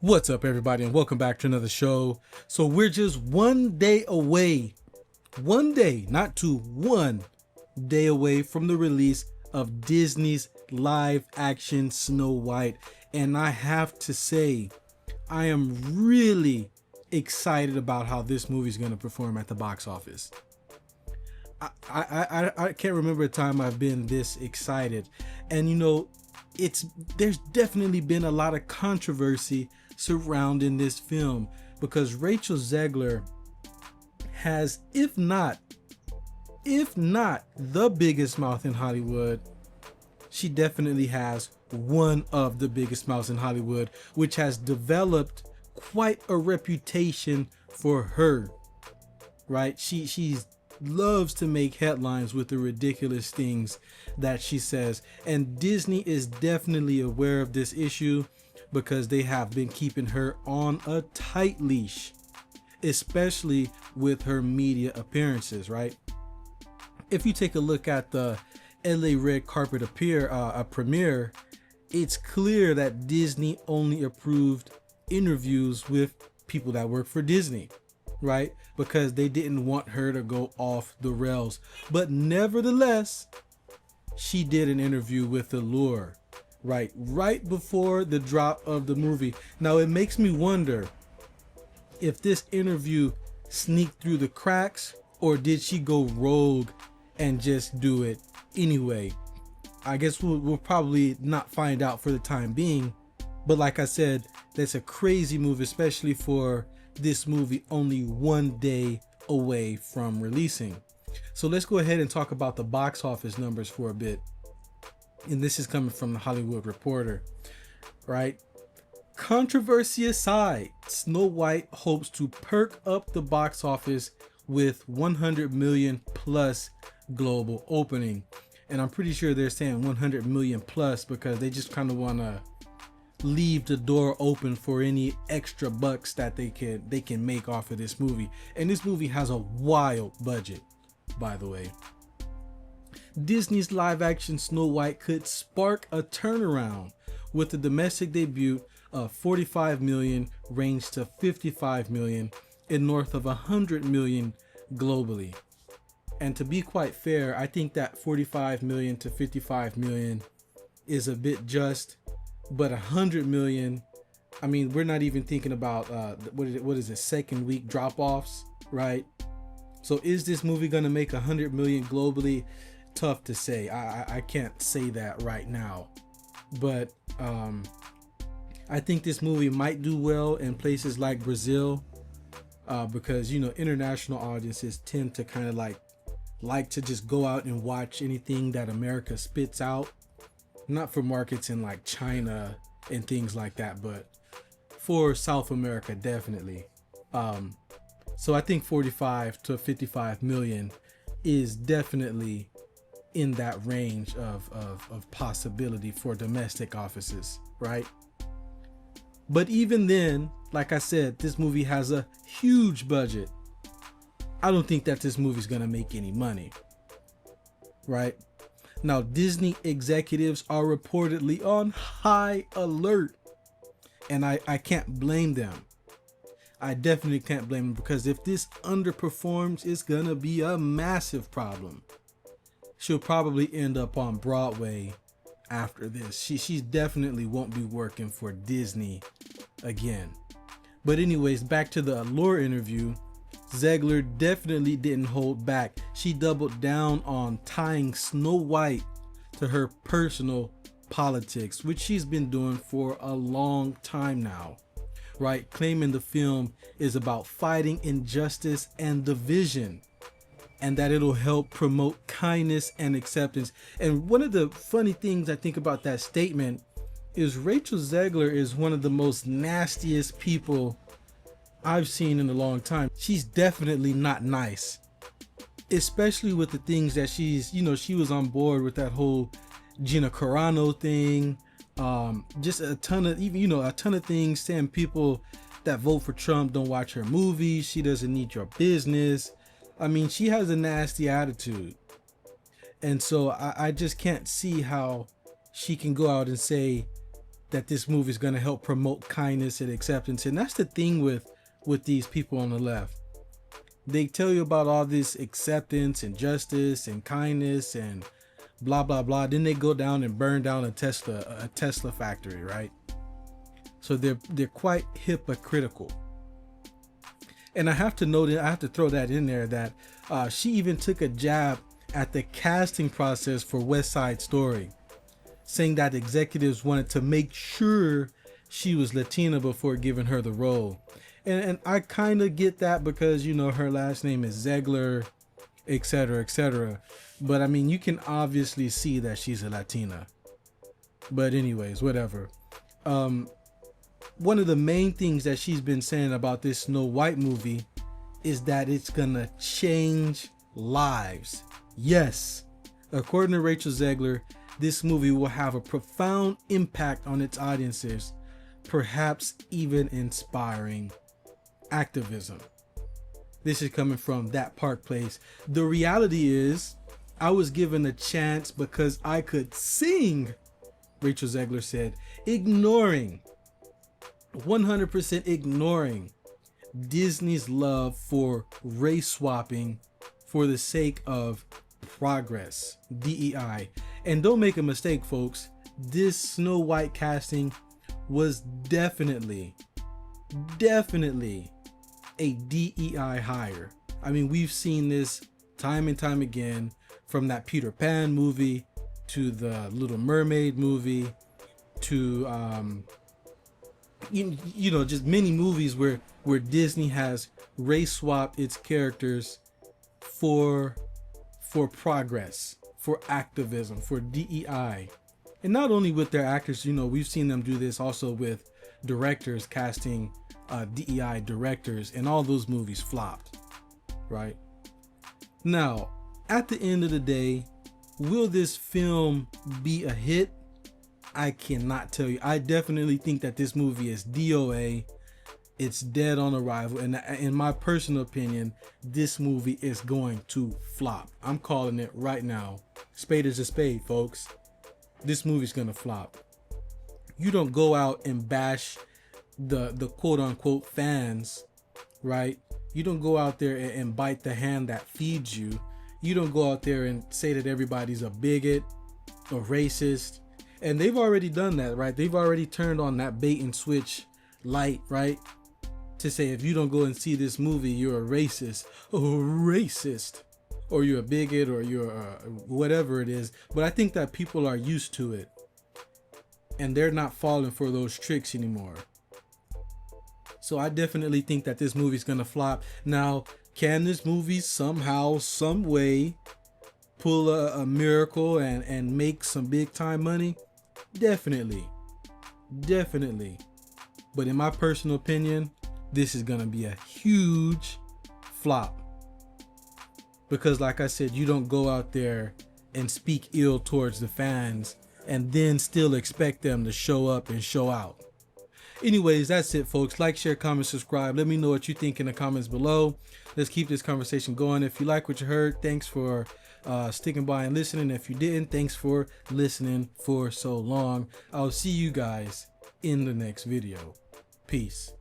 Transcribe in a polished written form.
What's up, everybody, and welcome back to another show. So we're just one day away, one day, not two, one day away from the release of Disney's live action Snow White. And I have to say, I am really excited about how this movie is going to perform at the box office. I can't remember a time I've been this excited. And there's definitely been a lot of controversy surrounding this film because Rachel Zegler has, if not the biggest mouth in Hollywood, she definitely has one of the biggest mouths in Hollywood, which has developed quite a reputation for her, right? She loves to make headlines with the ridiculous things that she says, and Disney is definitely aware of this issue because they have been keeping her on a tight leash, especially with her media appearances, right? If you take a look at the LA red carpet premiere, it's clear that Disney only approved interviews with people that work for Disney, right? Because they didn't want her to go off the rails. But nevertheless, she did an interview with Allure, right before the drop of the movie. Now it makes me wonder if this interview sneaked through the cracks, or did she go rogue and just do it anyway? I guess we'll probably not find out for the time being. But like I said, that's a crazy move, especially for this movie only one day away from releasing. So let's go ahead and talk about the box office numbers for a bit. And this is coming from the Hollywood Reporter, right? Controversy aside, Snow White hopes to perk up the box office with 100 million plus global opening. And I'm pretty sure they're saying 100 million plus because they just kind of want to leave the door open for any extra bucks that they can make off of this movie. And this movie has a wild budget, by the way. Disney's live action Snow White could spark a turnaround with the domestic debut of 45 million range to 55 million and north of 100 million globally. And to be quite fair, I think that 45 million to 55 million is a bit just, but 100 million, I mean, we're not even thinking about what is it, second week drop-offs, right? So is this movie gonna make 100 million globally? Tough to say. I can't say that right now, but I think this movie might do well in places like Brazil, because international audiences tend to kind of like to just go out and watch anything that America spits out. Not for markets in like China and things like that, but for South America, definitely. So I think 45 to 55 million is definitely in that range of possibility for domestic offices, right? But even then, like I said, this movie has a huge budget. I don't think that this movie's gonna make any money, right? Now, Disney executives are reportedly on high alert, and I can't blame them. I definitely can't blame them, because if this underperforms, it's gonna be a massive problem. She'll probably end up on Broadway after this. She definitely won't be working for Disney again. But anyways, back to the Allure interview. Zegler definitely didn't hold back. She doubled down on tying Snow White to her personal politics, which she's been doing for a long time now, right? Claiming the film is about fighting injustice and division, and that it'll help promote kindness and acceptance. And one of the funny things I think about that statement is Rachel Zegler is one of the most nastiest people I've seen in a long time. She's definitely not nice, especially with the things that she was on board with that whole Gina Carano thing. Just a ton of things, saying people that vote for Trump don't watch her movies. She doesn't need your business. I mean, she has a nasty attitude. And so I just can't see how she can go out and say that this movie is going to help promote kindness and acceptance. And that's the thing with these people on the left. They tell you about all this acceptance and justice and kindness and blah blah blah. Then they go down and burn down a Tesla factory, right? So they're quite hypocritical. And I have to note, I have to throw that in there, that she even took a jab at the casting process for West Side Story, saying that executives wanted to make sure she was Latina before giving her the role. And I kind of get that, because, you know, her last name is Zegler, etc., etc. But I mean, you can obviously see that she's a Latina. But anyways, whatever. One of the main things that she's been saying about this Snow White movie is that it's gonna change lives. Yes, according to Rachel Zegler, this movie will have a profound impact on its audiences, perhaps even inspiring activism. This is coming from That Park Place. The reality is, I was given a chance because I could sing, Rachel Zegler said, ignoring 100% ignoring Disney's love for race swapping for the sake of progress, DEI. And don't make a mistake, folks, this Snow White casting was definitely a DEI hire. I mean, we've seen this time and time again, from that Peter Pan movie to the Little Mermaid movie to you know, just many movies where Disney has race swapped its characters for progress, for activism, for DEI. And not only with their actors, you know, we've seen them do this also with directors, casting DEI directors, and all those movies flopped, right? Now, at the end of the day, will this film be a hit? I cannot tell you. I definitely think that this movie is DOA. It's dead on arrival. And in my personal opinion, this movie is going to flop. I'm calling it right now. Spade is a spade, folks. This movie's going to flop. You don't go out and bash the quote unquote fans, right? You don't go out there and bite the hand that feeds you. You don't go out there and say that everybody's a bigot or racist. And they've already done that, right? They've already turned on that bait and switch light, right? To say, if you don't go and see this movie, you're a racist, or you're a bigot, or you're whatever it is. But I think that people are used to it, and they're not falling for those tricks anymore. So I definitely think that this movie's gonna flop. Now, can this movie somehow, some way, pull a miracle and make some big time money? Definitely. But in my personal opinion, this is gonna be a huge flop, because like I said, you don't go out there and speak ill towards the fans and then still expect them to show up and show out. Anyways, that's it, folks. Like, share, comment, subscribe. Let me know what you think in the comments below. Let's keep this conversation going. If you like what you heard, thanks for sticking by and listening. If you didn't, thanks for listening for so long. I'll see you guys in the next video. Peace.